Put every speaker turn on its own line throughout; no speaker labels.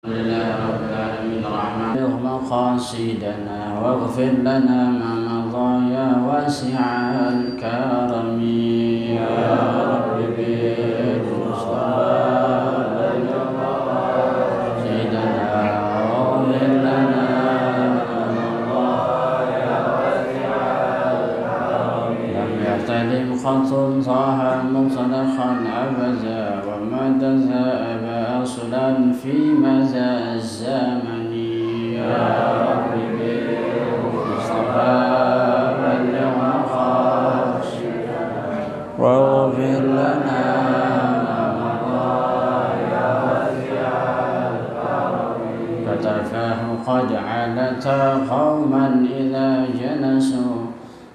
لله رب العالمين الرحمن مقاصدنا واغفر لنا ما مضى يا واسع الكرم يا رب بالمصطفى سيدنا واغفر لنا ما مضى يا واسع الكرم لم يحتلم خط صاح مصدخا أبدا وما تذهب أصلا في مزى الزمن يا رب بالمصطفى بلغ مقاصدنا واغفر لنا ما مضى يا واسع الكرم كتفاه قد علت قوما إذا جلسوا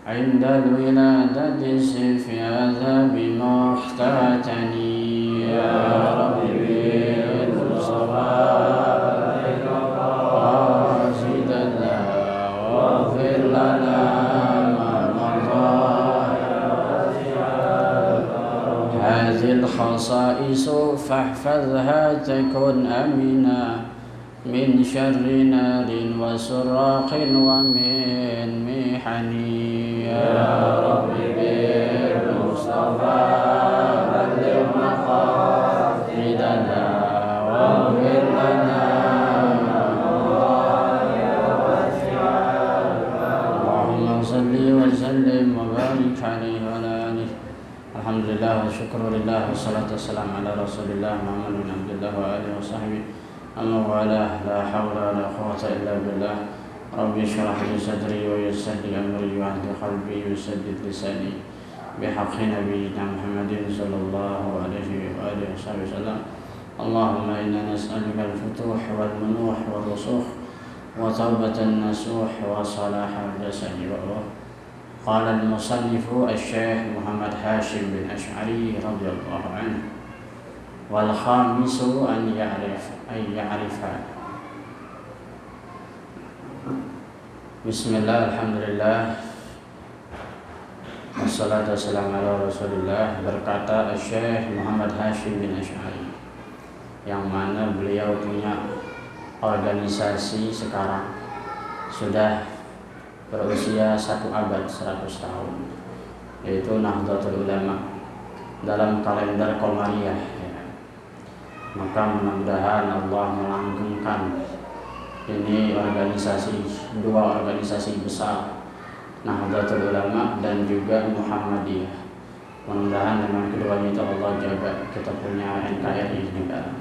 عند الولادة سف عذاب محتاتني يا رب بالمصطفى قاصدنا واغفر لنا ما مضى هذه الخصائص فاحفظها تكن أمنا من شر نار وسراق ومن محن يا رب بالمصطفى بلغ مقاصدنا واغفر لنا ما مضى يا واسع الكرم اللهم صل وسلم وبارك عليه وعلى آله الحمد لله والشكر لله والصلاة والسلام على رسول الله محمد بن عبد الله وآله وصحبه أما بعد لا حول ولا قوة إلا بالله ربي اشرح لي صدري ويسر لي أمري واهد قلبي وسدد لساني بحق نبينا محمد صلى الله عليه وآله وصحبه وسلم اللهم إنا نسألك الفتوح والمنوح والرسوخ وتوبة النسوح وصلاح الجسد والروح. قال المصنف الشيخ محمد هاشم بن أشعري رضي الله عنه والخامس أن يعرف Bismillah, alhamdulillah wassalatu wassalamu ala rasulillah. Berkata Syekh Muhammad Hashim bin Ash'ari, yang mana beliau punya organisasi sekarang sudah berusia 1 abad 100 tahun, yaitu Nahdlatul Ulama dalam kalender Qamariyah ya. Maka mudah-mudahan Allah melanggengkan ini dua organisasi besar, Nahdlatul Ulama dan juga Muhammadiyah. Mudah-mudahan dengan keduanya itu Allah jaga kita punya NKRI negara.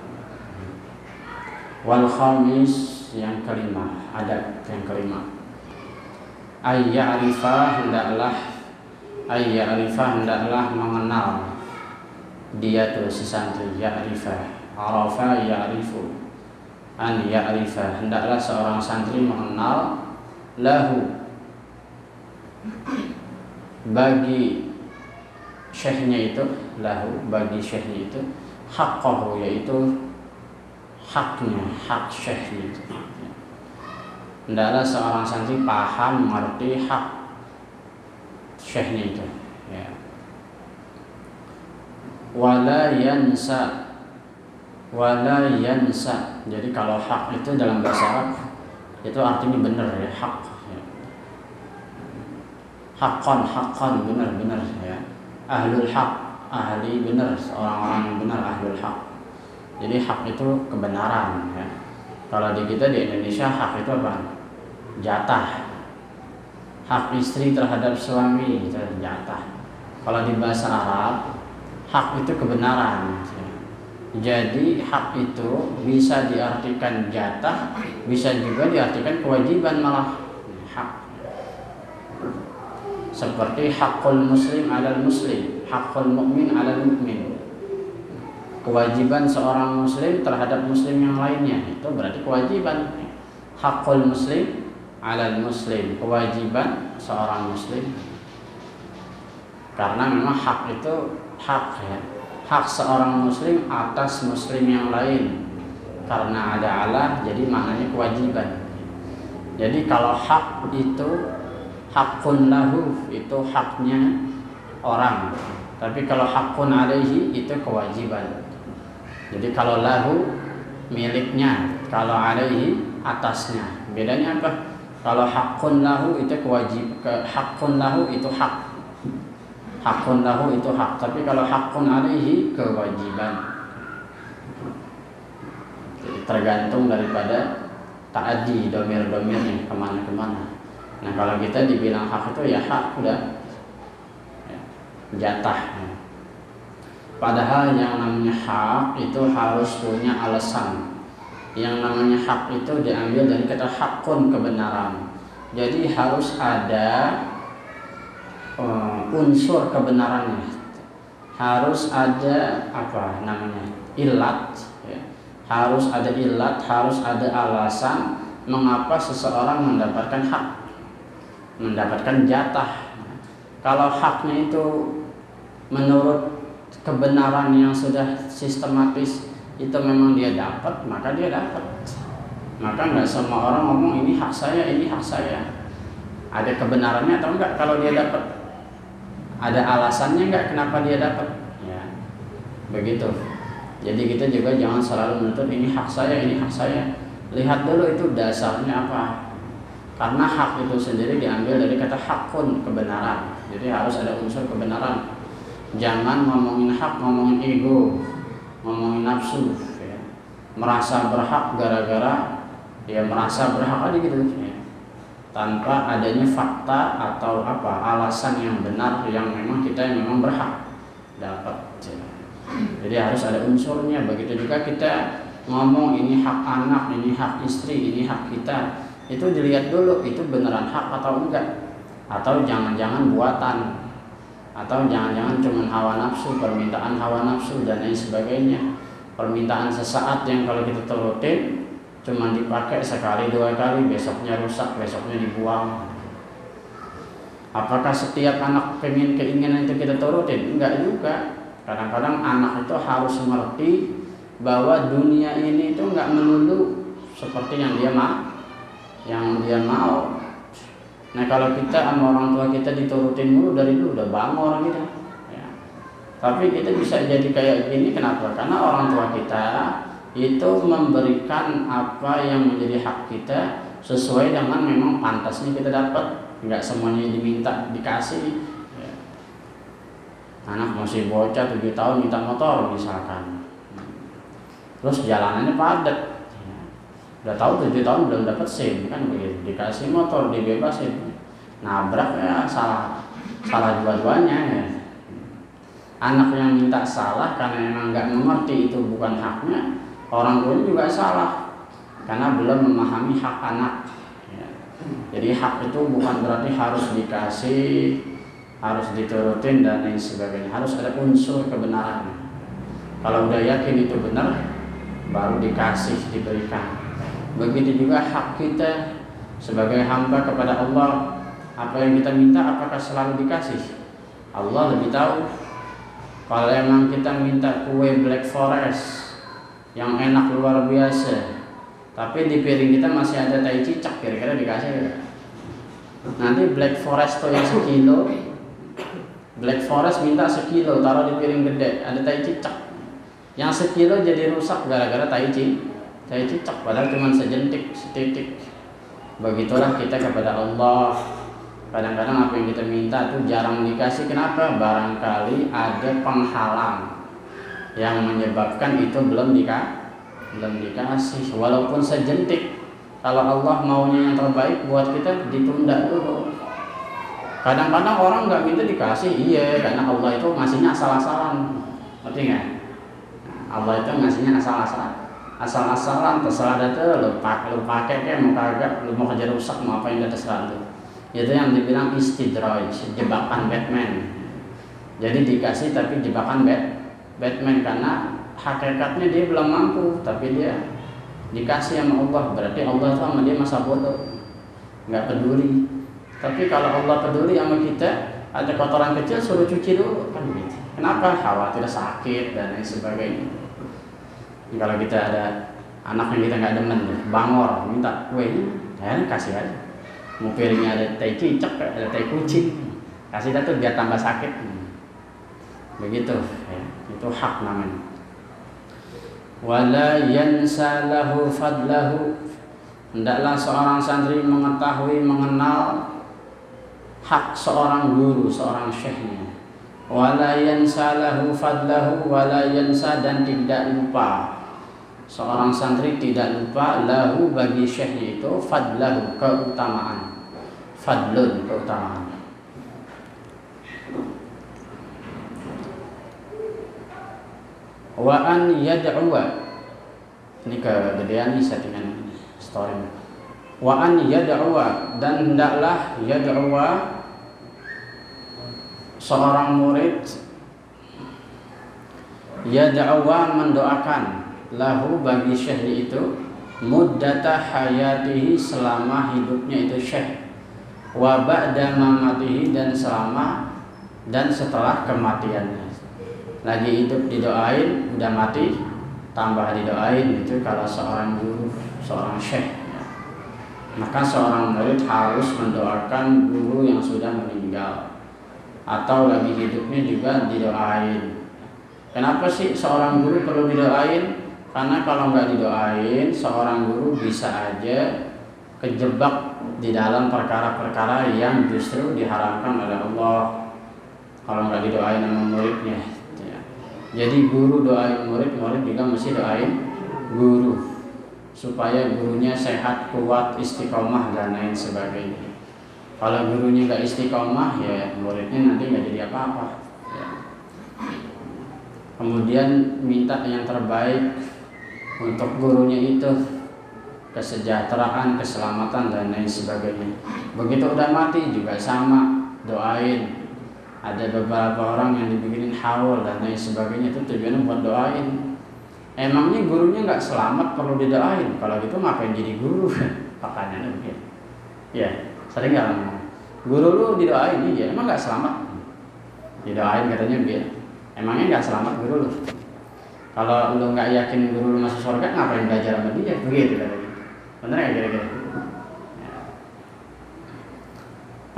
Wal khamis, yang kelima, adab yang kelima, ayya'rifah hendaklah mengenal dia tuh si santri. Ya'rifah, arafa ya'rifu, an ya'rifah, hendaklah seorang santri mengenal lahu, bagi syekhnya itu, lahu bagi syekhnya itu, haqqahu, yaitu haknya, hak syekhnya itu. Hendaklah seorang santri paham mengerti hak syekhnya itu ya. Wala yansa. Jadi kalau hak itu dalam bahasa Arab itu artinya benar ya, hak ya. Haqqan benar ya. Ahlul haq, ahli benar, orang-orang yang benar, ahlul haq. Jadi hak itu kebenaran ya. Kalau di kita di Indonesia hak itu apa? Jatah. Hak istri terhadap suami itu jatah. Kalau di bahasa Arab hak itu kebenaran ya. Jadi hak itu bisa diartikan jatah, bisa juga diartikan kewajiban malah. Hak seperti hakul muslim alal muslim, hakul mukmin alal mukmin. Kewajiban seorang muslim terhadap muslim yang lainnya, itu berarti kewajiban. Hakul muslim alal muslim, kewajiban seorang muslim. Karena memang hak itu hak ya. Hak seorang muslim atas muslim yang lain, karena ada Allah, jadi maknanya kewajiban. Jadi kalau hak itu hakun lahu, itu haknya orang. Tapi kalau hakun alaihi itu kewajiban. Jadi kalau lahu miliknya, kalau alaihi atasnya. Bedanya apa? Kalau hakun lahu itu hakun lahu itu hak. Hakun lahu itu hak, tapi kalau hakun alaihi kewajiban. Jadi tergantung daripada ta'addi domir-domirnya kemana-kemana. Nah kalau kita dibilang hak itu ya hak udah ya, jatah. Padahal yang namanya hak itu harus punya alasan. Yang namanya hak itu diambil dari kata hakun, kebenaran. Jadi harus ada unsur kebenarannya. Harus ada apa namanya? Ilat ya. Harus ada ilat, harus ada alasan mengapa seseorang mendapatkan hak, mendapatkan jatah. Kalau haknya itu menurut kebenaran yang sudah sistematis itu memang dia dapat, maka dia dapat. Maka nggak semua orang ngomong ini hak saya, ini hak saya. Ada kebenarannya atau enggak kalau dia dapat? Ada alasannya enggak kenapa dia dapat? Ya, begitu. Jadi kita juga jangan selalu menuntut ini hak saya, ini hak saya. Lihat dulu itu dasarnya apa. Karena hak itu sendiri diambil dari kata hakun, kebenaran. Jadi harus ada unsur kebenaran. Jangan ngomongin hak, ngomongin ego, ngomongin nafsu ya. Merasa berhak gara-gara ya merasa berhak aja gitu ya. Tanpa adanya fakta atau apa alasan yang benar yang memang kita yang memang berhak dapat ya. Jadi harus ada unsurnya. Begitu juga kita ngomong ini hak anak, ini hak istri, ini hak kita, itu dilihat dulu itu beneran hak atau enggak, atau jangan-jangan buatan, atau jangan-jangan cuma hawa nafsu, permintaan hawa nafsu dan lain sebagainya. Permintaan sesaat yang kalau kita turutin cuma dipakai sekali dua kali, besoknya rusak, besoknya dibuang. Apakah setiap anak keinginan itu kita turutin? Enggak juga. Kadang-kadang anak itu harus mengerti bahwa dunia ini itu enggak melulu seperti yang dia mau. Nah kalau kita sama orang tua kita diturutin mulu dari dulu udah bangor orang kita ya. Tapi kita bisa jadi kayak gini kenapa? Karena orang tua kita itu memberikan apa yang menjadi hak kita sesuai dengan memang pantasnya kita dapat. Enggak semuanya diminta dikasih ya. Anak masih bocah 7 tahun minta motor misalkan, terus jalanannya padat ya. Udah tahu 7 tahun belum dapat SIM kan begitu, dikasih motor dibebasin, nabrak ya salah dua-duanya ya. Anak yang minta salah karena memang nggak mengerti itu bukan haknya, orang tuanya juga salah karena belum memahami hak anak ya. Jadi hak itu bukan berarti harus dikasih, harus diturutin dan lain sebagainya, harus ada unsur kebenaran. Kalau udah yakin itu benar baru dikasih, diberikan. Begitu juga hak kita sebagai hamba kepada Allah. Apa yang kita minta apakah selalu dikasih? Allah lebih tahu. Kalau emang kita minta kue Black Forest yang enak luar biasa, tapi di piring kita masih ada tai cicak, kira-kira dikasih ya? Nanti Black Forest tuh yang sekilo, Black Forest minta sekilo, taruh di piring gede, ada tai cicak. Yang sekilo jadi rusak gara-gara tai cicak, padahal cuma sejentik, setitik. Begitulah kita kepada Allah. Kadang-kadang apa yang kita minta itu jarang dikasih. Kenapa? Barangkali ada penghalang yang menyebabkan itu belum dikasih. Walaupun sejentik, kalau Allah maunya yang terbaik buat kita ditunda dulu. Kadang-kadang orang nggak minta dikasih, iya, karena Allah itu ngasihnya asal-asalan, ngerti nggak? Allah itu ngasihnya asal-asalan, terserah data lu pakai kayak mau kagak, lu mau kerja rusak mau apa yang terserah lu. Itu yang dibilang istidraj, jebakan Batman. Jadi dikasih tapi jebakan Batman karena hakikatnya dia belum mampu, tapi dia dikasih sama Allah. Berarti Allah itu sama dia masa bodoh, nggak peduli. Tapi kalau Allah peduli sama kita, ada kotoran kecil suruh cuci dulu kan gitu. Kenapa? Khawatir sakit dan lain sebagainya. Kalau kita ada anak yang kita nggak demen, bangor, minta kue, ya kasih aja. Mau piringnya ada tai cicak, ada tai kucing, kasih dah tuh biar tambah sakit. Begitu, ya. Itu hak namanya. wala yansa lahu fadlahu, hendaklah seorang santri mengetahui mengenal hak seorang guru, seorang syekhnya. Wala yansa lahu fadlahu, wala yansa, dan tidak lupa, seorang santri tidak lupa lahu bagi syekhnya itu fadlahu, keutamaan, fadlun, keutamaan. Wa an yad'uwa, ini kegedean nih settingan story. Wa an yad'uwa, dan hendaklah yad'uwa seorang murid, yad'uwa mendoakan, lahu bagi syekh itu, muddata hayatihi, selama hidupnya itu syekh, wa ba'da mamatihi, dan selama dan setelah kematiannya. Lagi hidup didoain, udah mati tambah didoain. Itu kalau seorang guru, seorang syekh. Maka seorang murid harus mendoakan guru yang sudah meninggal, atau lagi hidupnya juga didoain. Kenapa sih seorang guru perlu didoain? Karena kalau nggak didoain, seorang guru bisa aja kejebak di dalam perkara-perkara yang justru diharamkan oleh Allah kalau nggak didoain sama muridnya. Jadi guru doain murid, murid juga mesti doain guru supaya gurunya sehat, kuat, istiqomah, dan lain sebagainya. Kalau gurunya nggak istiqomah, ya muridnya nanti nggak jadi apa-apa. Ya. Kemudian minta yang terbaik untuk gurunya itu, kesejahteraan, keselamatan, dan lain sebagainya. Begitu udah mati juga sama, doain. Ada beberapa orang yang dibikinin haul dan lain sebagainya, itu tujuannya buat doain. Emangnya gurunya nggak selamat perlu didoain? Kalau gitu ngapain jadi guru? Makanya begitu. Ya, sering nggak ngomong, guru lu didoain, iya, emang nggak selamat? Didoain katanya biar. Emangnya nggak selamat guru lu? Kalau lu nggak yakin guru lu masuk surga, ngapain belajar sama dia? Begitu katanya. Bener nggak kira-kira?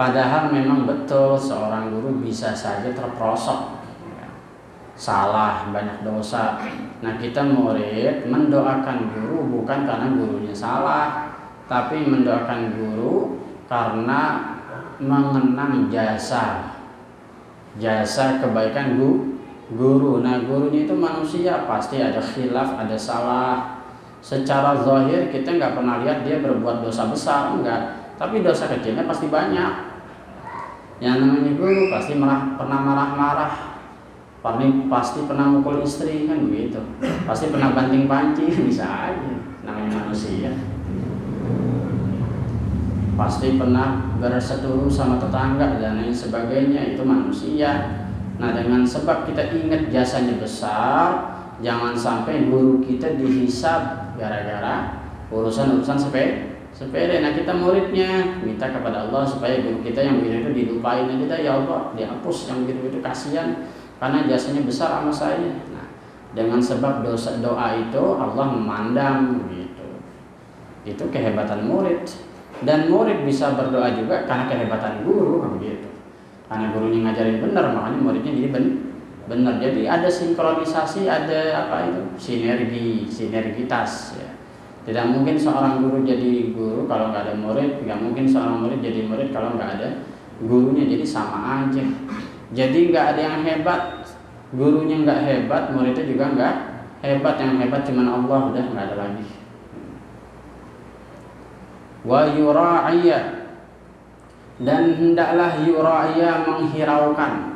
Padahal memang betul seorang guru bisa saja terperosok, salah, banyak dosa. Nah, kita murid mendoakan guru bukan karena gurunya salah, tapi mendoakan guru karena mengenang jasa kebaikan guru. Nah, gurunya itu manusia, pasti ada khilaf, ada salah. Secara zahir kita nggak pernah lihat dia berbuat dosa besar, enggak, tapi dosa kecilnya pasti banyak. Yang namanya guru pasti pernah marah-marah, pasti pernah mukul istri, kan begitu. Pasti pernah banting panci, bisa aja, namanya manusia. Pasti pernah berseteru sama tetangga dan lain sebagainya, itu manusia. Nah, dengan sebab kita ingat jasanya besar, jangan sampai guru kita dihisab gara-gara urusan-urusan sepele. Nah, kita muridnya minta kepada Allah supaya guru kita yang begitu itu dilupain aja, ya Allah, dihapus yang begitu kasihan karena jasanya besar sama saya. Nah, dengan sebab doa itu Allah memandang gitu. Itu kehebatan murid. Dan murid bisa berdoa juga karena kehebatan guru, begitu. Karena gurunya ngajarin benar, makanya muridnya jadi benar. Jadi ada sinkronisasi, ada sinergitas ya. Tidak mungkin seorang guru jadi guru kalau nggak ada murid, nggak mungkin seorang murid jadi murid kalau nggak ada gurunya. Jadi sama aja. Jadi nggak ada yang hebat, gurunya nggak hebat, muridnya juga nggak hebat. Yang hebat cuma Allah, udah nggak ada lagi. Wa yura'iyya, dan hendaklah yura'iyya menghiraukan,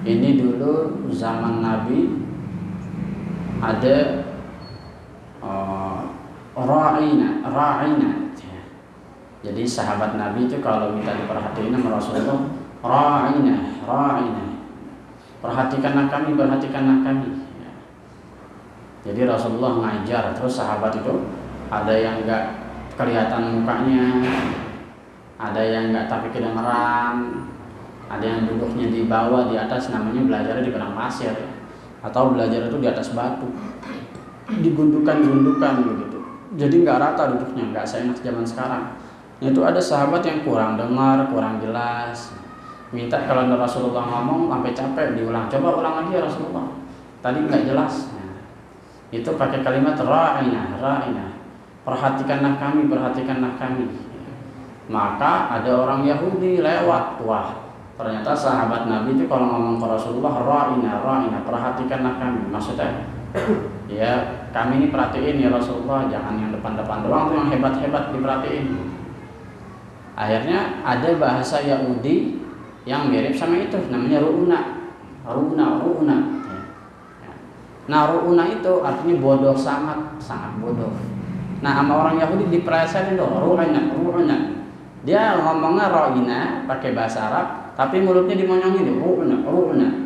Ini dulu zaman Nabi ada ra'ina. Jadi sahabat Nabi itu kalau minta diperhatiin sama Rasulullah, ra'ina. Perhatikanlah kami. Jadi Rasulullah ngajar, terus sahabat itu ada yang enggak kelihatan mukanya, ada yang enggak tapi kedengeran, ada yang duduknya di bawah, di atas, namanya belajar di padang pasir, atau belajar itu di atas batu, digundukan begitu. Jadi nggak rata duduknya, nggak seenak zaman sekarang. Itu ada sahabat yang kurang dengar, kurang jelas. minta kalau Rasulullah ngomong sampai capek diulang, coba ulang lagi ya Rasulullah, tadi nggak jelas. Nah, itu pakai kalimat ra'ina, ra'ina, perhatikanlah kami, perhatikanlah kami. Maka ada orang Yahudi lewat, wah ternyata sahabat Nabi itu kalau ngomong ke Rasulullah ra'ina, ra'ina, perhatikanlah kami, maksudnya ya kami ini perhatiin ya Rasulullah, jangan yang depan-depan doang tuh yang hebat-hebat diperhatiin. Akhirnya ada bahasa Yahudi yang mirip sama itu, namanya ru'una, ru'una. Nah ru'una itu artinya bodoh, sangat bodoh. Nah sama orang Yahudi dipelesetin tuh, ru'una. Dia ngomongnya ra'ina pakai bahasa Arab, tapi mulutnya dimonyongin tuh, ru'una,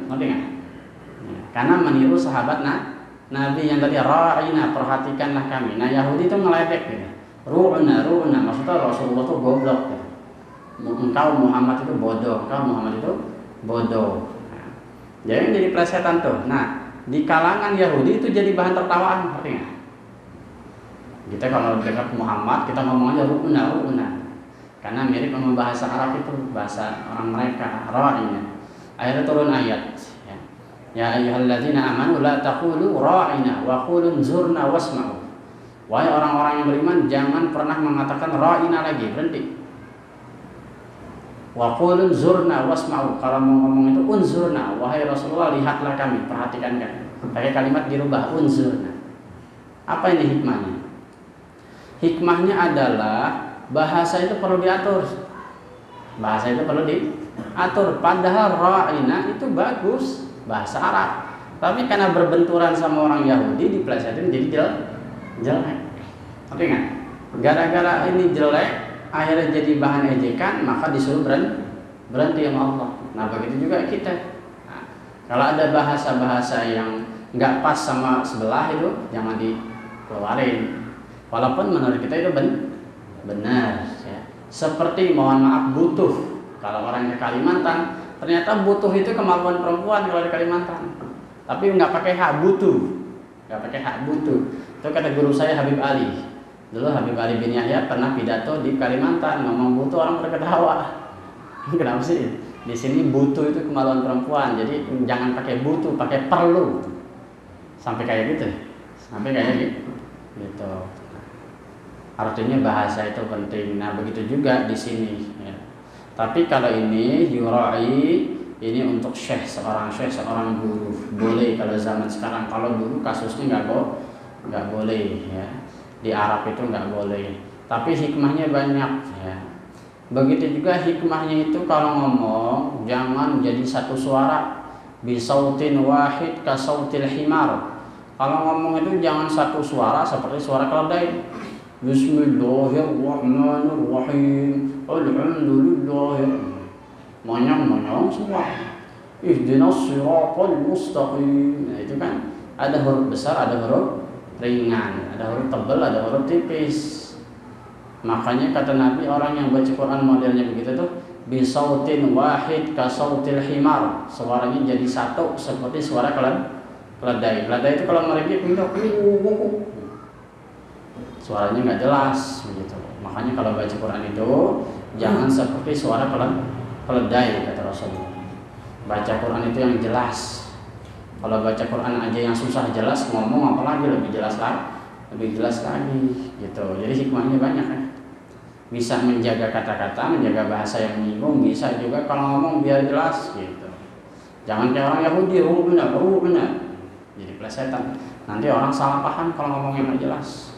ngerti nggak? Karena meniru sahabat Nabi yang tadi ra'ina, perhatikanlah kami. Nah Yahudi itu ngeledek gitu. Ru'na, maksudnya Rasulullah itu goblok ya. Engkau Muhammad itu bodoh, Nah, jadi plesetan tuh. Nah di kalangan Yahudi itu jadi bahan tertawaan, ngerti nggak? Kita kalau dekat Muhammad kita ngomong aja ru'na, karena mirip sama bahasa Arab itu, bahasa orang mereka, ra'ina. Akhirnya turun ayat. Ya ayyuhalladzina amanu la taqulu ra'ina wa qulu zurna wasma'u. Wahai orang-orang yang beriman, jangan pernah mengatakan ra'ina lagi, berhenti. Wa qulu zurna wasma'u. Kalau mau ngomong itu unzurna, wahai Rasulullah lihatlah kami, perhatikan kami. Pakai kalimat dirubah unzurna. Apa ini hikmahnya? Hikmahnya adalah bahasa itu perlu diatur. Bahasa itu perlu diatur. Padahal ra'ina itu bagus, bahasa Arab, tapi karena berbenturan sama orang Yahudi dipelesetin jadi jelek. Oke nggak? Gara-gara ini jelek, akhirnya jadi bahan ejekan, maka disuruh berhenti sama Allah. Nah begitu juga kita. Nah, kalau ada bahasa-bahasa yang nggak pas sama sebelah itu jangan dikeluarin, walaupun menurut kita itu benar. Ya. Seperti mohon maaf butuh. Kalau orang di Kalimantan ternyata butuh itu kemampuan perempuan kalau di Kalimantan, tapi nggak pakai hak butuh, Itu kata guru saya Habib Ali. Dulu Habib Ali bin Yahya pernah pidato di Kalimantan ngomong butuh, orang terketawa. Kenapa sih? Di sini butuh itu kemampuan perempuan, jadi jangan pakai butuh, pakai perlu. Sampai kayak gitu. Gitu. Artinya bahasa itu penting. Nah begitu juga di sini. Ya. Tapi kalau ini yura'i, ini untuk seorang guru boleh kalau zaman sekarang. Kalau dulu kasusnya nggak boleh ya. Di Arab itu nggak boleh. Tapi hikmahnya banyak ya. Begitu juga hikmahnya itu kalau ngomong jangan jadi satu suara, bisautin wahid kasautil himar. Kalau ngomong itu jangan satu suara seperti suara keledai. Bismillahirrahmanirrahim. Alhamdulillah. Monyong semua. Ihdinas siratal mustaqim. Nah, itu kan ada huruf besar, ada huruf ringan, ada huruf tebal, ada huruf tipis. Makanya kata Nabi, orang yang baca Quran modelnya begitu tuh bisautin wahid kasautil himar. Suaranya jadi satu seperti suara keledai. Keledai itu kalau mereka suaranya nggak jelas begitu. Makanya kalau baca Quran itu jangan seperti suara keledai kata Rasulullah. Baca Quran itu yang jelas. Kalau baca Quran aja yang susah jelas, ngomong apalagi lebih jelas lagi gitu. Jadi hikmahnya banyak ya. Bisa menjaga kata-kata, menjaga bahasa yang menyinggung, bisa juga kalau ngomong biar jelas gitu. Jangan kayak orang Yahudi, benar. Jadi plesetan. Nanti orang salah paham kalau ngomongnya nggak jelas.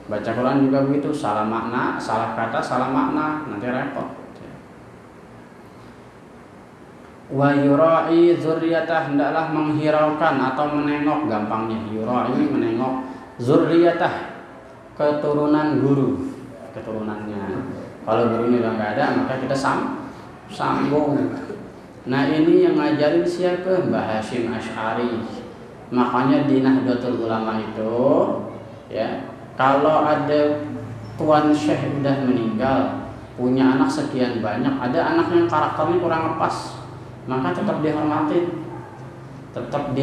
Baca Quran juga begitu, salah makna, salah kata, salah makna, nanti repot. Wa yura'i dzurriyyatah, hendaklah menghiraukan atau menengok, gampangnya yura'i menengok dzurriyyatah, keturunan guru, keturunannya. Kalau gurunya udah nggak ada, maka kita sambung. Nah ini yang ngajarin siapa? Mbah Hasyim Asy'ari. Makanya di Nahdlatul Ulama itu ya, kalau ada tuan syekh udah meninggal, punya anak sekian banyak, ada anak yang karakternya kurang lepas, maka tetap dihormatin, tetap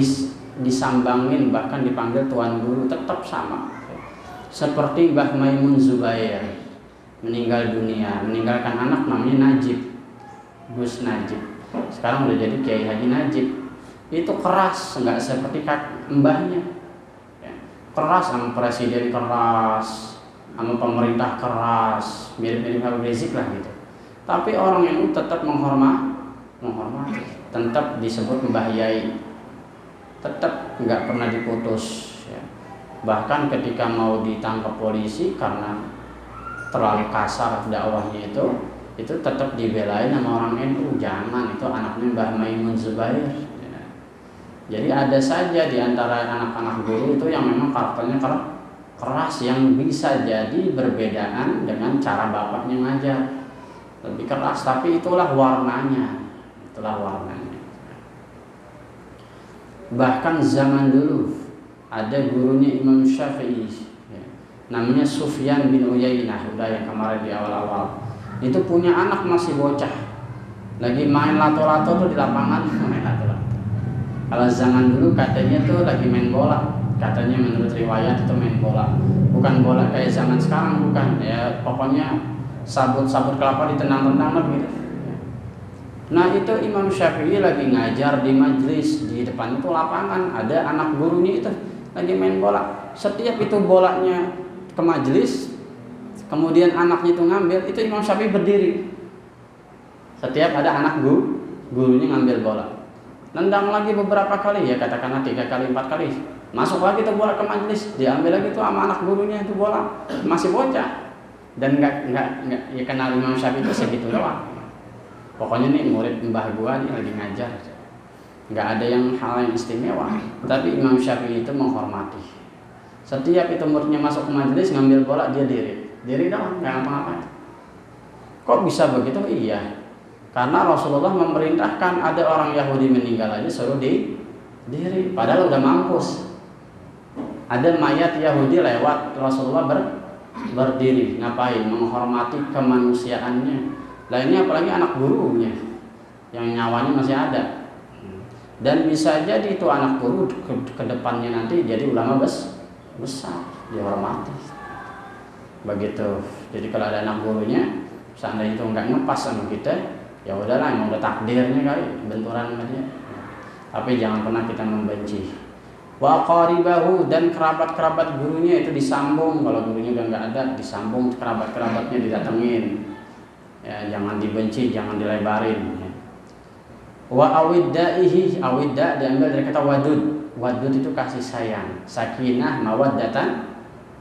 disambangin, bahkan dipanggil tuan guru, tetap sama. Seperti Mbah Maimun Zubair meninggal dunia, meninggalkan anak namanya Najib. Gus Najib. Sekarang udah jadi Kiai Haji Najib. Itu keras, nggak seperti mbahnya. Ya. Keras sama presiden, keras sama pemerintah, keras, mirip-mirip Habib Rizik lah gitu. Tapi orang yang tetap menghormati, tetap disebut Mbah Yai, tetap nggak pernah diputus. Ya. Bahkan ketika mau ditangkap polisi karena terlalu kasar dakwahnya itu tetap dibelain sama orang NU. Jangan, itu anaknya Mbah Maimun Zubair. Ya. Jadi ada saja di antara anak-anak guru itu yang memang karakternya keras, yang bisa jadi berbedaan dengan cara bapaknya ngajar, lebih keras, tapi itulah warnanya. Bahkan zaman dulu ada gurunya Imam Syafi'i, ya, namanya Sufyan bin Uyainah, udah yang kemarin di awal-awal. Itu punya anak masih bocah, lagi main lato-lato tuh di lapangan, main lato-lato. Kalau zaman dulu katanya tuh lagi main bola, katanya menurut riwayat itu main bola, bukan bola kayak zaman sekarang, bukan ya, pokoknya sabut kelapa ditendang-tendang gitu. Nah itu Imam Syafi'i lagi ngajar di majlis, di depan itu lapangan, ada anak gurunya itu lagi main bola. Setiap itu bolanya ke majlis, kemudian anaknya itu ngambil, itu Imam Syafi'i berdiri. Setiap ada anak gurunya ngambil bola, nendang lagi beberapa kali, ya katakanlah 3 kali 4 kali, masuk lagi tuh bola ke majlis, diambil lagi tuh sama anak gurunya itu bola, masih bocah, dan nggak ya kenal Imam Syafi'i itu segitu doang. Pokoknya nih murid mbah gua nih lagi ngajar, nggak ada yang hal yang istimewa, tapi Imam Syafi'i itu menghormati. Setiap itu muridnya masuk ke majelis ngambil bola, dia diri doang, nggak ngapa-ngapain. Kok bisa begitu? Iya, karena Rasulullah memerintahkan, ada orang Yahudi meninggal aja suruh diri, padahal udah mampus. Ada mayat Yahudi lewat, Rasulullah berdiri, ngapain? Menghormati kemanusiaannya. Lainnya apalagi anak gurunya yang nyawanya masih ada, dan bisa jadi itu anak guru ke depannya nanti jadi ulama besar, dihormati begitu. Jadi kalau ada anak gurunya seandainya itu nggak ngepas sama kita, ya udahlah, emang udah takdirnya kali benturan sama dia. Tapi jangan pernah kita membenci. Wa qaribahu, dan kerabat gurunya itu disambung. Kalau gurunya udah nggak ada, disambung kerabatnya didatengin. Ya, jangan dibenci, jangan dilebarin. Ya. Wa awiddaihi, awidda diambil dari kata wadud. Wadud itu kasih sayang. Sakinah mawaddatan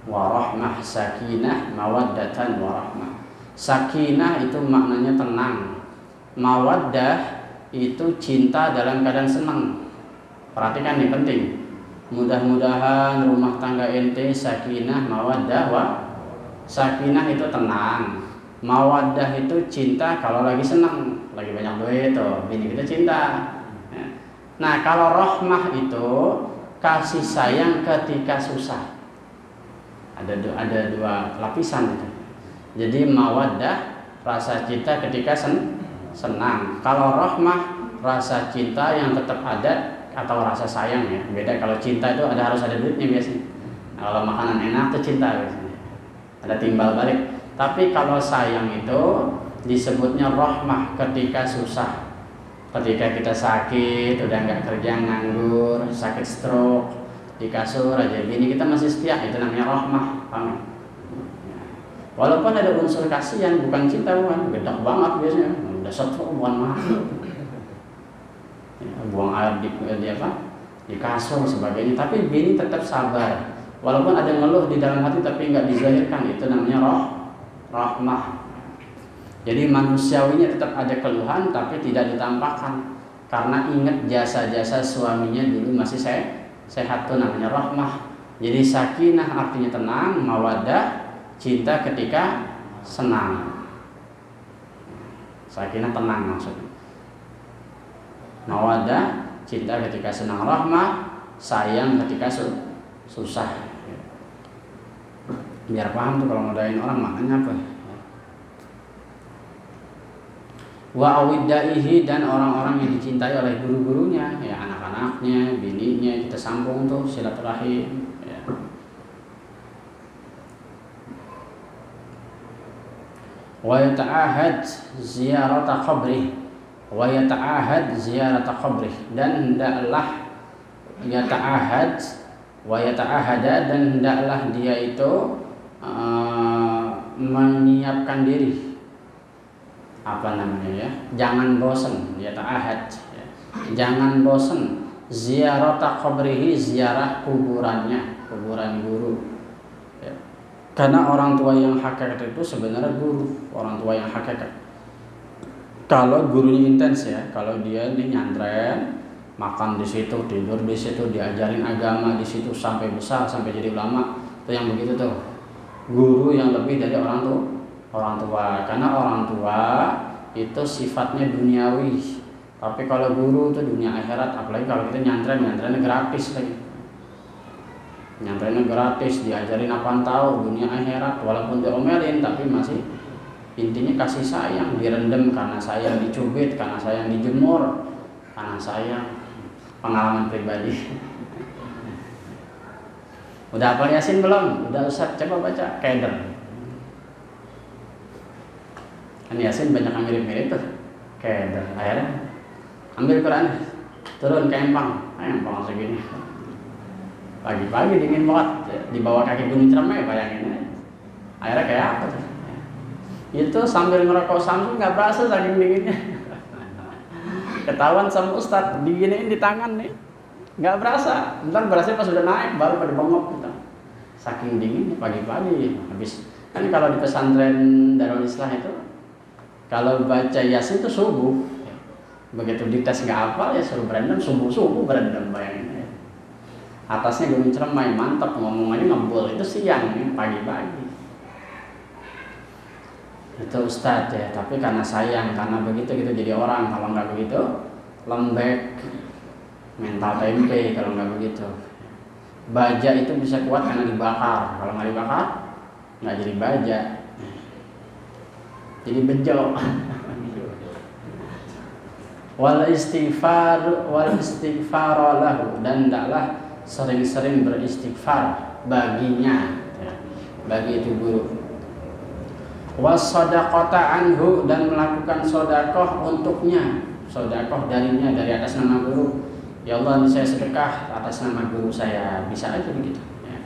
warahmah. Sakinah mawaddatan warahmah. Sakinah itu maknanya tenang. Mawaddah itu cinta dalam keadaan senang. Perhatikan nih, penting. Mudah-mudahan rumah tangga ente sakinah mawaddah sakinah itu tenang. Mawaddah itu cinta kalau lagi senang, lagi banyak duit tuh, bini kita cinta. Nah kalau rahmah itu kasih sayang ketika susah. Ada 2 lapisan itu. Jadi mawaddah rasa cinta ketika senang. Kalau rahmah rasa cinta yang tetap ada atau rasa sayang, ya. Beda, kalau cinta itu harus ada duitnya biasanya. Nah, kalau makanan enak tuh cinta biasanya, ada timbal balik. Tapi kalau sayang itu disebutnya rahmah ketika susah. Ketika kita sakit, udah nggak kerja, nganggur, sakit stroke, di kasur aja bini kita masih setia, itu namanya rahmah. Walaupun ada unsur kasihan, bukan cinta, bukan gedek banget biasanya, udah stroke, bukan mah. Ya, buang air di kasur sebagainya, tapi bini tetap sabar. Walaupun ada ngeluh di dalam hati tapi nggak dizahirkan, itu namanya rahmah. Jadi manusiawinya tetap ada keluhan tapi tidak ditampakkan, karena ingat jasa-jasa suaminya dulu masih sehat, tuh namanya rahmah. Jadi sakinah artinya tenang, mawaddah cinta ketika senang. Sakinah tenang maksudnya. Mawaddah cinta ketika senang, rahmah sayang ketika susah. Biar paham tuh kalau ngodain orang maknanya apa. Wa awiddaihi, dan orang-orang yang dicintai oleh guru-gurunya, ya anak-anaknya, bininya, kita sambung tuh silaturahim. Ya. Wa yata'ahad ziyarata qabrih, wa yata'ahad ziyarata qabrih, dan hendaklah yata'ahad wa yata'ahada, dan hendaklah dia itu menyiapkan diri, jangan bosan, yata'ahad ya. Jangan bosan ziyarata qabrihi, ziarah kuburannya, kuburan guru ya. Karena orang tua yang hakikat itu sebenarnya guru, orang tua yang hakikat. Kalau gurunya intens ya, kalau dia ini nyantren, makan di situ, tidur di situ, diajarin agama di situ sampai besar, sampai jadi ulama, itu yang begitu tuh. Guru yang lebih dari orang tua. Karena orang tua itu sifatnya duniawi. Tapi kalau guru itu dunia akhirat, apalagi kalau kita nyantrennya gratis lagi. Nyantrennya gratis, diajarin apaan tahu, dunia akhirat, walaupun diomelin tapi masih intinya kasih sayang, direndam karena sayang, dicubit karena sayang, dijemur karena sayang. Pengalaman pribadi. Udah hafal Yasin belum? Udah Ustaz, coba baca Keder. Kan Yasin banyak yang mirip-mirip tuh. Keder. Akhirnya ambil Quran, turun ke empang segini. Pagi-pagi dingin banget, di bawah kaki Gunung Ciremai, bayangin aja. Akhirnya kayak apa tuh? Itu sambil ngerokok Samsung nggak berasa saking dinginnya. Ketahuan sama Ustadz, diginiin di tangan nih, nggak berasa. Ntar berasa pas udah naik baru pada bengok gitu. Saking dinginnya pagi-pagi. Habis kan kalau di pesantren Darul Islah itu, kalau baca Yasin itu subuh. Begitu dites nggak hafal ya suruh berendam, subuh berendam, bayangin ya. Atasnya Gunung Ciremai, mantap, ngomong-ngomongnya ngebul, itu siang nih, pagi-pagi. Itu Ustadz ya, tapi karena sayang, karena begitu gitu jadi orang. Kalau nggak begitu lembek, mental tempe. Kalau nggak begitu, baja itu bisa kuat karena dibakar. Kalau nggak dibakar nggak jadi baja, jadi bejo. Wal istighfar lahu, dan hendaklah sering-sering beristighfar baginya ya, bagi itu guru. Was-shadaqata anhu, dan melakukan sedekah untuknya, sedekah darinya, dari atas nama guru. Ya Allah, ini saya sedekah atas nama guru saya, bisa aja begitu ya.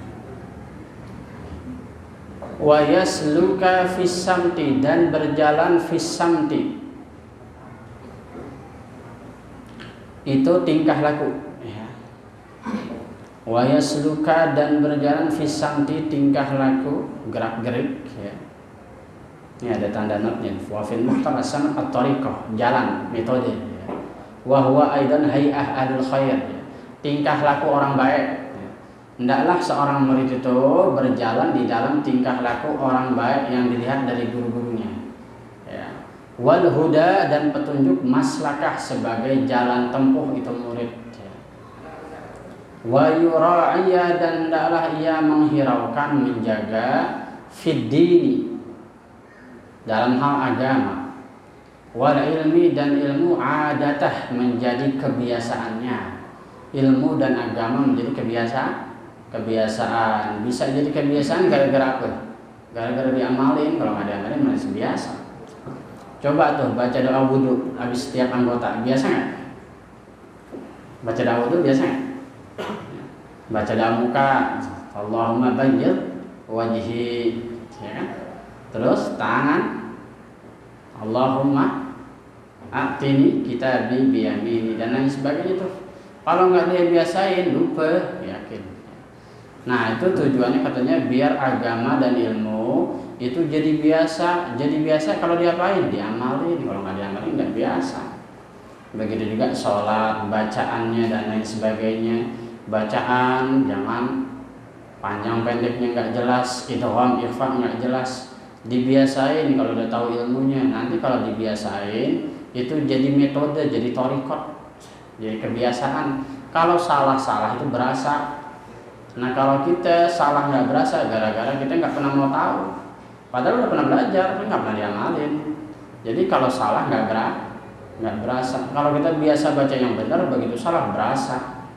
Wa yasluka fis samti, dan berjalan fis samti, itu tingkah laku ya. Wa yasluka, dan berjalan fis samti, tingkah laku, gerak-gerik ya. Ini ada tanda notnya. Wa fil muhtarasan at-tariqah, jalan, metode ya. Wa huwa aidan hay'ah ahlul khair ya. Tingkah laku orang baik ya. Hendaklah seorang murid itu berjalan di dalam tingkah laku orang baik yang dilihat dari guru-gurunya ya. Wal huda, dan petunjuk, maslakah, sebagai jalan tempuh itu murid ya. Wa yura'iya, dan hendaklah ia menghiraukan, menjaga, fid dini, dalam hal agama, wal ilmi, dan ilmu, adatah, menjadi kebiasaannya. Ilmu dan agama menjadi kebiasaan. Bisa jadi kebiasaan gara-gara apa? Gara-gara diamalin. Kalau nggak diamalin masih biasa. Coba tuh baca doa wudhu habis setiap anggota, biasa nggak? Baca doa wudhu biasa nggak? Baca doa muka, Allahumma bayyid wajhi ya kan? Terus tangan, Allahumma a'tini kitabi biyamini, dan lain sebagainya tuh. Kalau nggak dia biasain, lupa, yakin. Nah itu tujuannya katanya biar agama dan ilmu itu jadi biasa. Jadi biasa kalau diapain? Diamalin. Kalau nggak diamalin nggak biasa. Begitu juga sholat, bacaannya dan lain sebagainya. Bacaan jangan panjang pendeknya nggak jelas, idgham ikhfa nggak jelas. Dibiasain kalau udah tahu ilmunya. Nanti kalau dibiasain itu jadi metode, jadi thariqat, jadi kebiasaan. Kalau salah itu berasa. Nah kalau kita salah nggak berasa gara-gara kita nggak pernah mau tahu. Padahal udah pernah belajar, tapi nggak pernah diamalin. Jadi kalau salah nggak berasa. Kalau kita biasa baca yang benar, begitu salah berasa.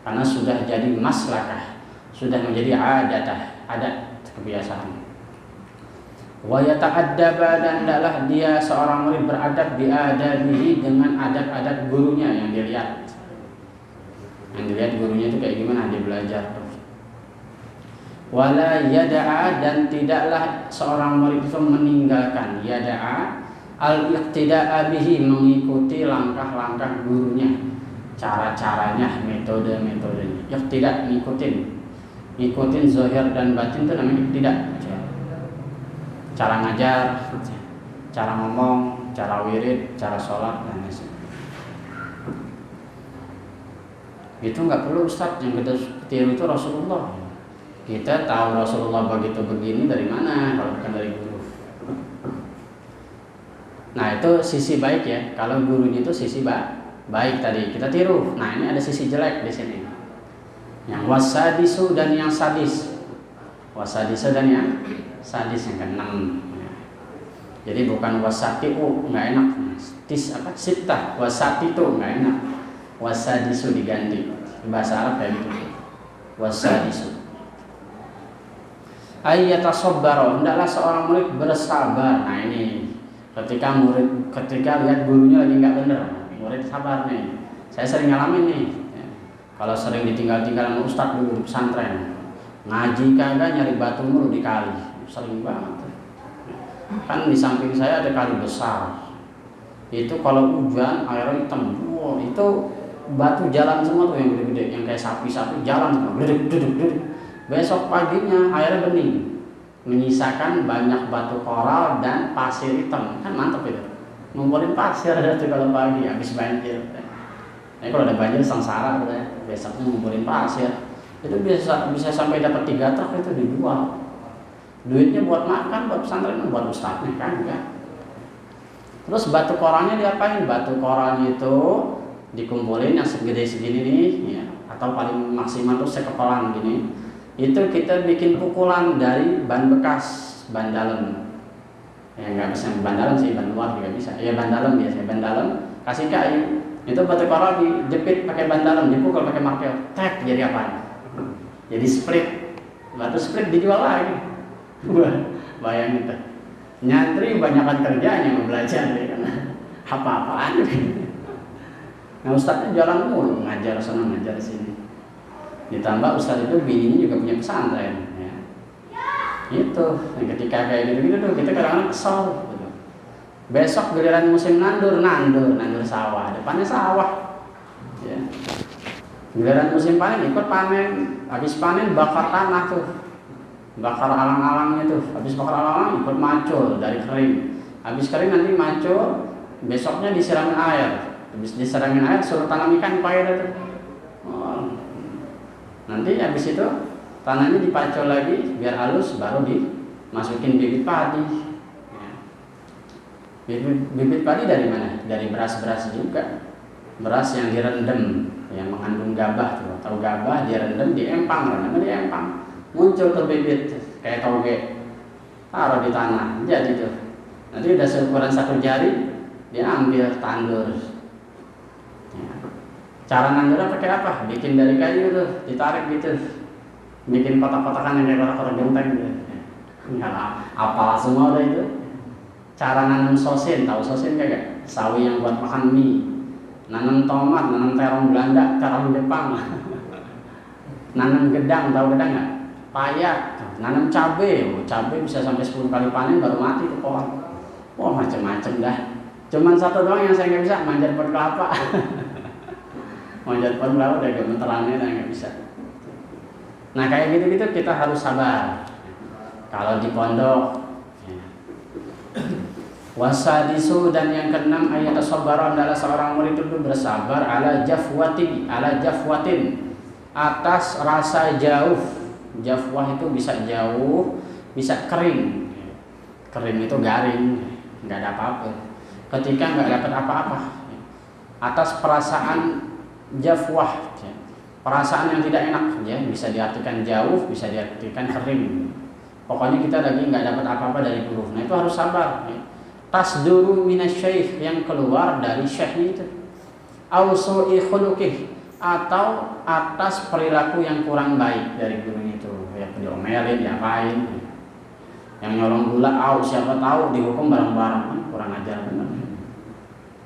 Karena sudah jadi maslakah, sudah menjadi adat kebiasaan. Wa yata'addaba, dan hendaklah dia seorang murid beradab biadabihi dengan adab-adab gurunya yang dilihat. Yang dilihat gurunya itu kayak gimana dia belajar. Wala yada'a, dan tidaklah seorang murid itu meninggalkan yada'a al-iqtida'a bihi, mengikuti langkah-langkah gurunya, cara-caranya, metode-metodenya. Iqtida, ngikutin zahir dan batin itu namanya iqtida. Cara ngajar, cara ngomong, cara wirid, cara sholat, dan lain-lain. Itu nggak perlu Ustaz, yang kita tiru itu Rasulullah. Kita tahu Rasulullah begitu begini dari mana kalau bukan dari guru. Nah itu sisi baik ya. Kalau gurunya itu sisi baik tadi kita tiru. Nah ini ada sisi jelek di sini. Yang wasadisu dan yang sadis. Wasadisu dan yang sadis yang keenam. Jadi bukan wasatiu, nggak enak. Sitah wasatitu nggak enak. Wasadisu diganti. Bahasa Arab kayak gitu. Wasadisu. Ayyatasabbara, hendaklah seorang murid bersabar. Nah ini ketika lihat gurunya lagi nggak bener, murid sabar nih. Saya sering ngalamin nih. Kalau sering ditinggal-tinggal sama ustadz dulu di pesantren, ngaji kagak, nyari batu mulu di kali, sering banget. Kan di samping saya ada kali besar. Itu kalau hujan airnya hitam, wow, itu batu jalan semua tuh yang gede-gede, yang kayak sapi-sapi jalan semua, duduk. Besok paginya airnya bening, menyisakan banyak batu koral dan pasir hitam. Kan mantap itu, ngumpulin pasir itu kalau pagi habis banjir. Nah kalau ada banjir sengsara ya. Besoknya ngumpulin pasir, itu bisa sampai dapat 3 truk itu dijual. Duitnya buat makan, buat pesantren, buat ustadznya kan ya. Terus batu koralnya diapain? Batu koralnya itu dikumpulin yang segede segini nih ya, atau paling maksimal tuh sekepalan gini. Itu kita bikin pukulan dari ban bekas, ban dalam. Ya nggak bisa ban dalam sih, ban luar juga bisa. Ya ban dalam biasanya, ban dalam kasih kayu. Itu batu koral dijepit pakai ban dalam, dipukul pakai martil, tek, jadi apa? Jadi split. Batu split dijual lagi. Wah, bayangin tuh. Nyantri banyakan kerjanya belajar ya kan. Apa-apaan. Nah ustadznya jalan mulu, ngajar sana ngajar sini. Ditambah ustadz itu bininya juga punya pesantren ya. Itu ketika kayak gitu-gitu tuh kita kadang-kadang kesal gitu. Besok giliran musim nandur sawah, depannya sawah ya. Giliran musim panen ikut panen, habis panen bakar tanah tuh, bakar alang-alangnya tuh, habis bakar alang-alang ikut macul dari kering, habis kering nanti macul, besoknya disiramin air, habis disiramin air suruh tanam ikan payah tuh. Nanti habis itu tanahnya dipacul lagi biar halus, baru dimasukin bibit padi. Bibit padi dari mana? Dari beras-beras juga. Beras yang direndam, yang mengandung gabah tuh. Tahu gabah direndam diempang, muncul tuh bibit kayak toge. Taruh di tanah, jadi tuh. Nanti udah seukuran 1 jari, diambil tandur. Cara nandurnya pakai apa? Bikin dari kayu tuh, ditarik gitu. Bikin kotak-kotakan yang kayak kotak-kotak genteng gitu. Enggak apa semua udah itu. Cara nanam sosin, tahu sosin kagak? Sawi yang buat makan mie. Nanam tomat, nanam terong Belanda, terong Jepang. Nanam gedang, tahu gedang enggak? Paya. Nanam cabe, cabe bisa sampai 10 kali panen baru mati tuh pohon. Wah macam-macam dah. Cuman satu doang yang saya nggak bisa, manjat pohon kelapa. Manjat pohon kelapa udah gemeterannya nggak bisa. Nah kayak gitu-gitu kita harus sabar. Kalau di pondok wasadisu, dan yang keenam ayat sabaran adalah seorang murid itu bersabar ala jafwatin atas rasa jauh. Jafwah itu bisa jauh, bisa kering. Kering itu garing, nggak ada apa-apa. Ketika nggak dapat apa-apa, atas perasaan jafwah, perasaan yang tidak enak, ya bisa diartikan jauh, bisa diartikan kering. Pokoknya kita lagi nggak dapat apa-apa dari guru. Nah itu harus sabar. Tasduru minasyaikh, yang keluar dari syekhnya itu. Au su'i khuluqih, atau atas perilaku yang kurang baik dari guru itu, ya diomelin, diapain. Yang nyolong gula, siapa tahu dihukum bareng-bareng, kan kurang ajar benar.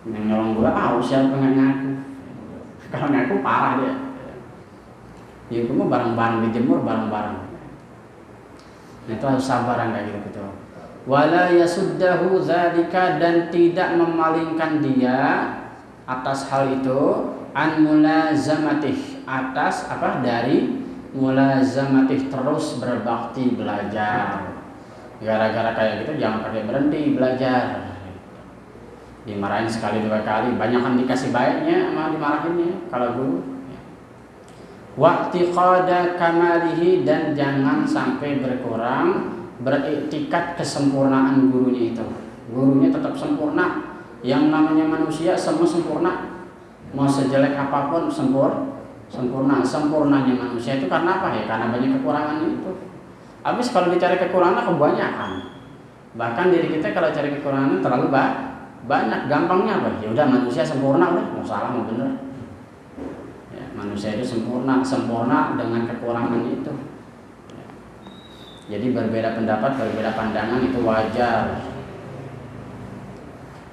Yang nyolong gula, siapa nggak ngaku. Kalau ngaku parah dia. Dihukumnya bareng-bareng, dijemur bareng-bareng. Nah, itu harus sabar kayak gitu. Wala yasuddahu dzalika, dan tidak memalingkan dia atas hal itu an mulazamatih, atas dari mulazamatih, terus berbakti belajar. Gara-gara kayak gitu jangan pakai berhenti belajar. Dimarahin sekali 2 kali, banyakan dikasih baiknya sama dimarahinnya kalau guru. Wa'tiqada kamalihi, dan jangan sampai berkurang beriktikat kesempurnaan gurunya itu. Gurunya tetap sempurna. Yang namanya manusia semua sempurna. Mau sejelek apapun sempurna. Sempurnanya manusia itu karena apa ya? Karena banyak kekurangan itu. Habis kalau dicari kekurangan kebanyakan. Bahkan diri kita kalau cari kekurangan terlalu banyak. Gampangnya apa? Ya udah manusia sempurna, udah mau salah mau bener. Ya, manusia itu sempurna dengan kekurangan itu. Jadi berbeda pendapat, berbeda pandangan itu wajar.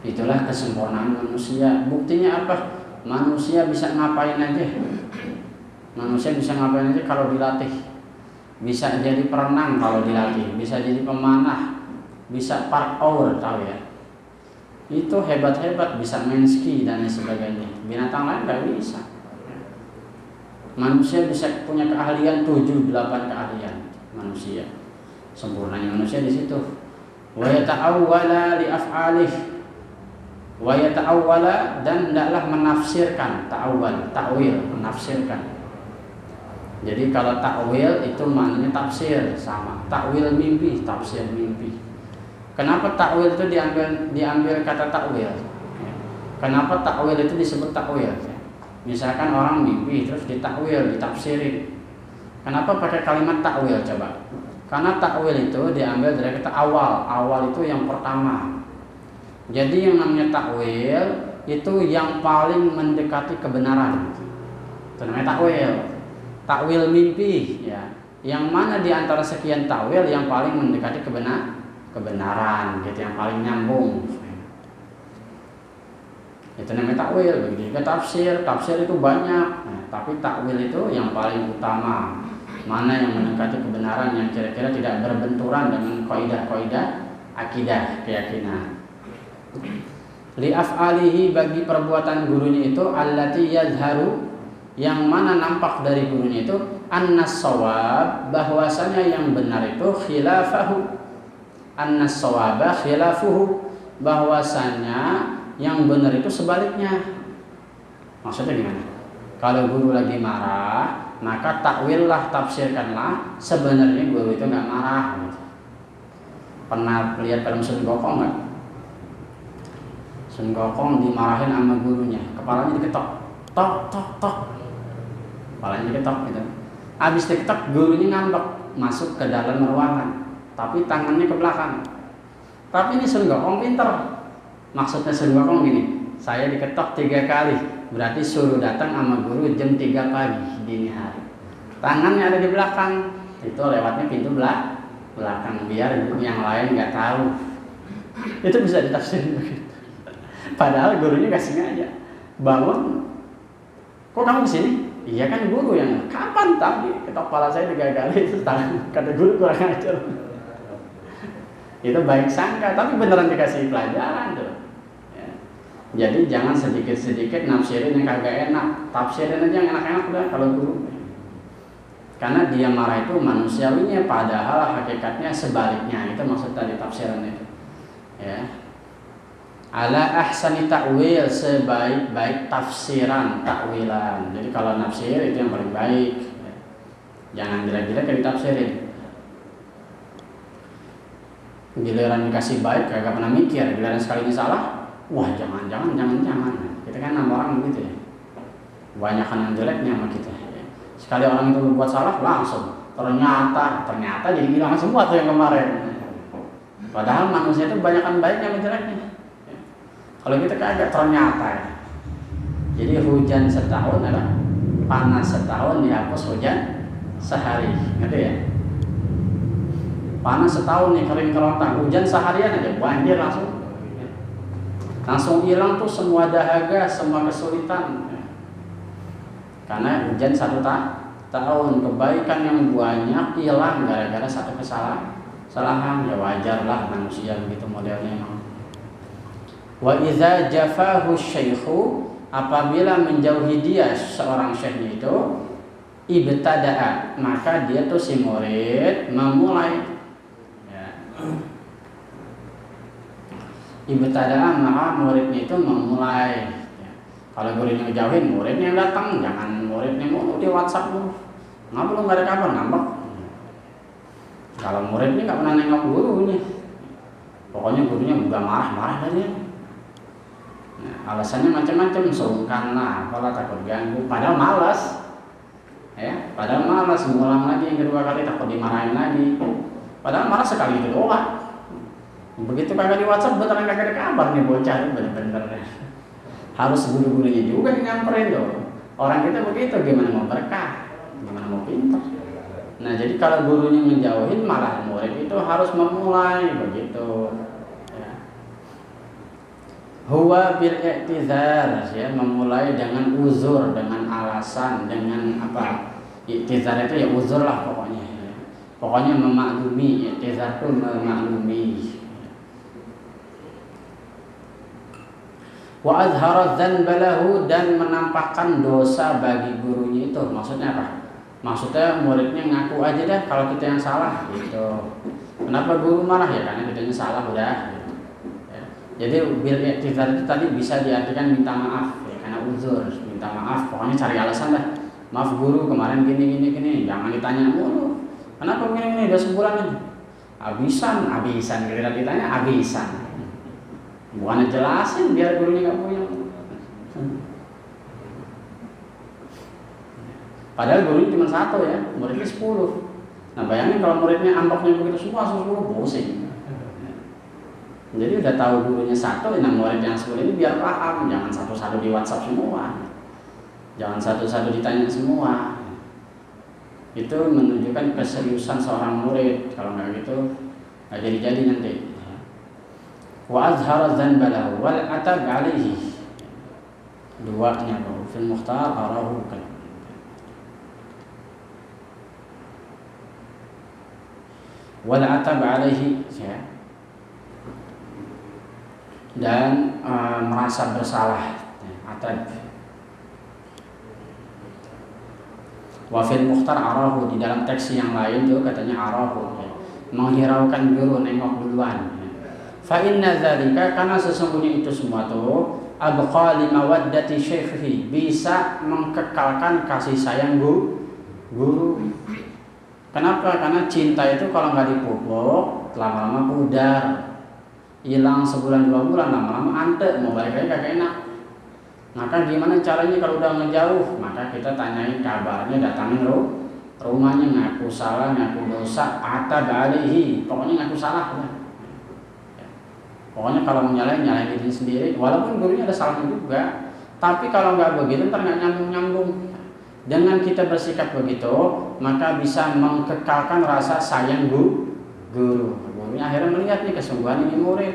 Itulah kesempurnaan manusia. Buktinya apa? Manusia bisa ngapain aja. Manusia bisa ngapain aja kalau dilatih. Bisa jadi perenang kalau dilatih, bisa jadi pemanah, bisa parkour, tahu ya. Itu hebat-hebat, bisa main ski dan lain sebagainya. Binatang lain nggak bisa. Manusia bisa punya keahlian 7-8 keahlian manusia. Sempurnanya manusia di situ. Wa yata'awwala li af'alih. Wa yata'awwala, dan hendaklah menafsirkan, ta'wil, menafsirkan. Jadi kalau ta'wil itu maknanya tafsir, sama. Ta'wil mimpi, tafsir mimpi. Kenapa ta'wil itu diambil kata ta'wil? Kenapa ta'wil itu disebut ta'wil? Misalkan orang mimpi terus ditakwil, ditafsirin. Kenapa pakai kalimat ta'wil coba? Karena ta'wil itu diambil dari kata awal. Awal itu yang pertama. Jadi yang namanya ta'wil itu yang paling mendekati kebenaran. Itu namanya ta'wil. Ta'wil mimpi, ya. Yang mana di antara sekian ta'wil yang paling mendekati kebenaran, gitu, yang paling nyambung. Itu namanya ta'wil. Begitu juga tafsir. Tafsir itu banyak. Nah, tapi ta'wil itu yang paling utama. Mana yang mendekati kebenaran, yang kira-kira tidak berbenturan dengan kaidah-kaidah akidah, keyakinan. Li af'alihi, bagi perbuatan gurunya itu allati yadharu, yang mana nampak dari gurunya itu annas shawab, bahwasanya yang benar itu khilafahu. Annas shawaba khilafuhu, bahwasanya yang benar itu sebaliknya. Maksudnya gimana? Kalau guru lagi marah, maka takwillah, tafsirkanlah sebenarnya guru itu nggak marah. Pernah lihat film Sun Gokong nggak? Sun Gokong dimarahin sama gurunya, kepalanya diketok, tok. Kepalanya diketok gitu. Habis diketok, gurunya ngambek masuk ke dalam ruangan, tapi tangannya ke belakang. Tapi ini Sun Gokong pinter. Maksudnya Sun Gokong gini, saya diketok 3 kali, berarti suruh datang sama guru jam 3 pagi dini hari. Tangannya ada di belakang, itu lewatnya pintu belakang biar yang lain nggak tahu. Itu bisa ditafsirin begitu. Padahal gurunya nggak sengaja. Bangun, kok kamu kesini? Iya kan guru yang kapan tadi ketok kepala saya 3 kali, itu tangan kata guru kurang ajar. Itu baik sangka, tapi beneran dikasih pelajaran tuh. Jadi jangan sedikit-sedikit nafsirin yang kagak enak, tafsirin aja yang enak-enak udah kalau guru. Karena dia marah itu manusiawinya, padahal hakikatnya sebaliknya. Itu maksud tadi tafsiran itu. Ya. Ala ahsani ta'wil, sebaik-baik tafsiran, takwilan. Jadi kalau nafsir itu yang paling baik. Ya. Jangan gila-gila kayak ditafsirin. Giliran dikasih baik kagak pernah mikir, giliran sekali ini salah, wah jangan. Kita kan nama orang begitu ya. Banyakan yang jeleknya sama kita. Sekali orang itu berbuat salah langsung ternyata jadi hilang semua tuh yang kemarin. Padahal manusia itu banyakan baiknya sama jeleknya. Kalau kita kagak ternyata ya. Jadi hujan setahun panas setahun dihapus hujan sehari, gitu ya. panas setahun nih, kering kerontang, hujan seharian aja banjir langsung hilang tuh semua dahaga, semua kesulitan. Karena hujan 1 tahun, kebaikan yang banyak hilang gara-gara satu kesalahan. Ya wajar lah manusia begitu modelnya. Wa idza jafahu syaikhu, apabila menjauhi dia seorang syekh itu, ibtada'a, maka dia tuh si murid memulai ya. Ibtada'a, maka muridnya itu memulai ya. Kalau gurunya ngejauhin, muridnya yang datang, jangan muridnya mau di WhatsApp lu. Ngapa lu nggak ada kabar, ngambek. Kalau muridnya nggak pernah nengok gurunya, pokoknya gurunya udah marah-marah aja. Nah, alasannya macam-macam, sungkan lah, apalah, takut ganggu, padahal malas. Ya, padahal malas, ngulang lagi yang kedua kali, takut dimarahin lagi. Padahal malas sekali itu doang. Begitu kagak di WhatsApp, beneran kagak ada kabar nih bocah, bener-bener. Harus guru-gurunya juga nyamperin dong. Orang kita begitu, gimana mau berkah, gimana mau pintar. Nah, jadi kalau gurunya menjauhin, malah murid itu harus memulai begitu. Huwa bil i'tizar, ya, memulai dengan uzur, dengan alasan, dengan apa? I'tizar itu ya uzur lah pokoknya. Ya. Pokoknya memaklumi, i'tizar itu memaklumi. Wa azhara dzanba lahu, dan menampakkan dosa bagi gurunya itu. Maksudnya apa? Maksudnya muridnya ngaku aja deh kalau kita yang salah gitu. Kenapa guru marah? Ya karena kitanya salah udah. Jadi bil i'tizar itu tadi bisa diartikan minta maaf ya, karena uzur, minta maaf, pokoknya cari alasan lah. Maaf guru, kemarin gini, jangan ditanya mulu. Kenapa gini udah sebulan ini? Habisan, kira ditanya habisan. Bukannya jelasin biar gurunya nggak punya. Padahal gurunya cuma 1 ya, muridnya 10. Nah bayangin kalau muridnya ambaknya begitu semua 10, bosen. Jadi udah tahu gurunya 1, nah murid yang 10 ini biar paham, jangan satu-satu di WhatsApp semua, jangan satu-satu ditanya semua. Itu menunjukkan keseriusan seorang murid. Kalau nggak gitu nggak jadi nanti. Wa azhara dzanba lahu wal atab alaihi, duanya tuh fil mukhtar arahu kan. Wal atab alaihi ya, dan merasa bersalah, atad. Wa fil mukhtar arahu, di dalam teks yang lain tuh katanya arahu ya, menghiraukan guru, nengok duluan ya. Fa inna dzalika, karena sesungguhnya itu semua tuh abqa li mawaddati syaikhi, bisa mengkekalkan kasih sayang guru. Kenapa? Karena cinta itu kalau nggak dipupuk lama-lama pudar, hilang sebulan 2 bulan, lama-lama ante, mau balik lagi kagak enak. Maka gimana caranya kalau udah ngejauh? Maka kita tanyain kabarnya, datangin rumahnya, ngaku salah, ngaku dosa, atab alaihi, pokoknya ngaku salah ya. Pokoknya kalau nyalain diri sendiri, walaupun gurunya ada salahnya juga. Tapi kalau nggak begitu ntar nggak nyambung. Dengan kita bersikap begitu, maka bisa mengkekalkan rasa sayang guru. Gurunya akhirnya melihat nih kesungguhan ini murid.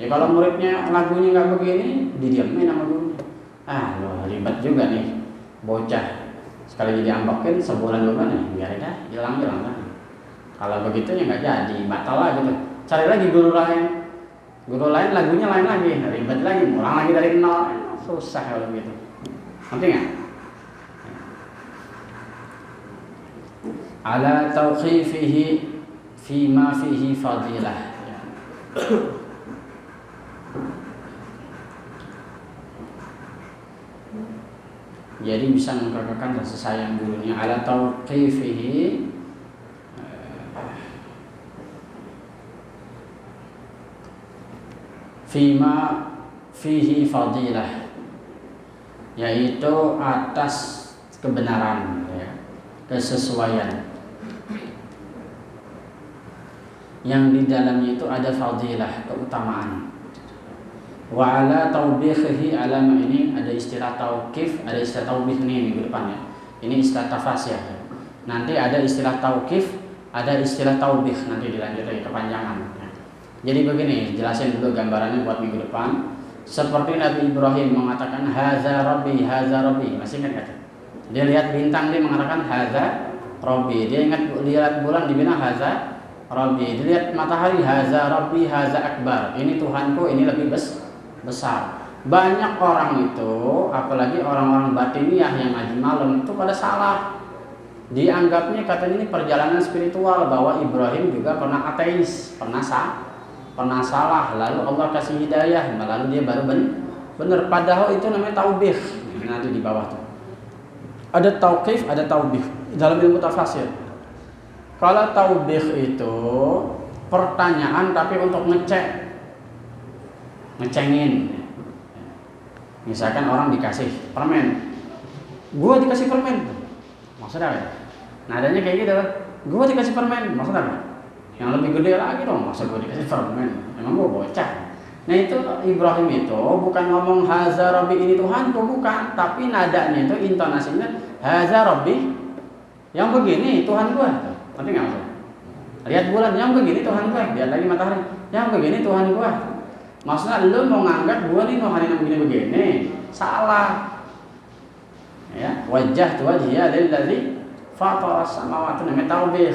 Ya kalau muridnya lagunya nggak begini, didiamin sama gurunya. Loh ribet juga nih bocah. Sekali jadi ambakin sebulan 2 bulan nih, biarin dah, hilang kan. Kalau begitu ya nggak jadi, batal lah gitu. Cari lagi guru lain lagunya lain lagi, ribet lagi, ulang lagi dari nol. Susah kalau begitu. Ngerti nggak? Ala tauqifihi fima fihi fadilah ya. Jadi bisa mengkekalkan rasa sayang gurunya. Ala tauqifihi fima fihi fadilah, yaitu atas kebenaran ya, kesesuaian yang di dalamnya itu ada fadilah, keutamaan. Wa ala tawbihihi, alama ini ada istilah tauqif, ada istilah taubih ini minggu depan ya. Ini istilah tafas ya. Nanti ada istilah tauqif, ada istilah taubih, nanti dilanjut lagi kepanjangan. Jadi begini, jelasin dulu gambarannya buat minggu depan. Seperti Nabi Ibrahim mengatakan haza rabbi, masih ingat kan? Dia lihat bintang, dia mengatakan haza rabbi. Dia ingat lihat bulan, dibilang haza rabbi. Dia lihat matahari, haza rabbi, haza akbar. Ini Tuhanku, ini lebih besar. Banyak orang itu, apalagi orang-orang batiniah yang ngaji malam itu pada salah. Dianggapnya katanya ini perjalanan spiritual, bahwa Ibrahim juga pernah ateis, pernah salah, lalu Allah kasih hidayah, lalu dia baru benar. Padahal itu namanya taubih. Nanti di bawah tuh ada tauqif, ada taubih dalam ilmu tafsir. Kalau taubih itu pertanyaan tapi untuk ngecengin. Misalkan orang dikasih permen, gua dikasih permen, maksudnya apa? Nadanya kayak gitu, gua dikasih permen, maksudnya apa? Yang lebih gede lagi dong, masa gua dikasih permen, emang gua bocah. Nah itu Ibrahim itu bukan ngomong haza rabbi ini Tuhanku, bukan, tapi nadanya itu intonasinya haza rabbi, yang begini Tuhan gua. Nanti nggak maksud? Lihat bulan, yang begini Tuhan gua. Lihat lagi matahari, yang begini Tuhan gua. Maksudnya lu mau nganggap gua nih Tuhan yang begini, salah. Ya, wajah tu wajhiya lillazi fataras samawati, namanya taubih.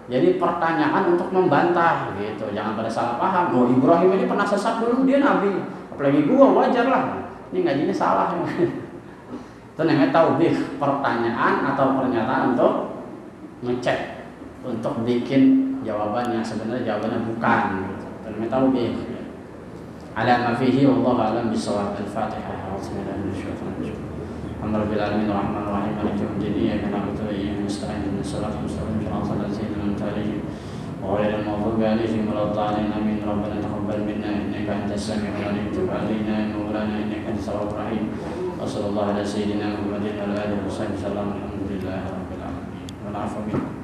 Jadi pertanyaan untuk membantah gitu, jangan pada salah paham. Oh Ibrahim ini pernah sesat dulu, dia nabi, apalagi gua, wajar lah. Ini ngajinya salah. Itu namanya taubih, pertanyaan atau pernyataan untuk ngecek, untuk bikin jawabannya sebenarnya jawabannya bukan. Gitu. Itu namanya taubih. Ala ma fihi wallahu a'lam bissawab. Al-Fatihah. Bismillahirrahmanirrahim. Alhamdulillahirabbil alamin arrahmanir rahim maliki yaumiddin iyyaka na'budu wa iyyaka nasta'in ihdinas siratal mustaqim siratal ladzina an'amta 'alaihim ghairil maghdubi 'alaihim waladdallin amin. Rabbana taqabbal minna innaka antas samiul 'alim wa tub 'alaina ya maulana innaka antas tawwabur rahim. Wa sallallahu ala sayyidina Muhammadin wa ala alihi wasallam. Alhamdulillahirabbil alamin. Wal 'afwa minkum.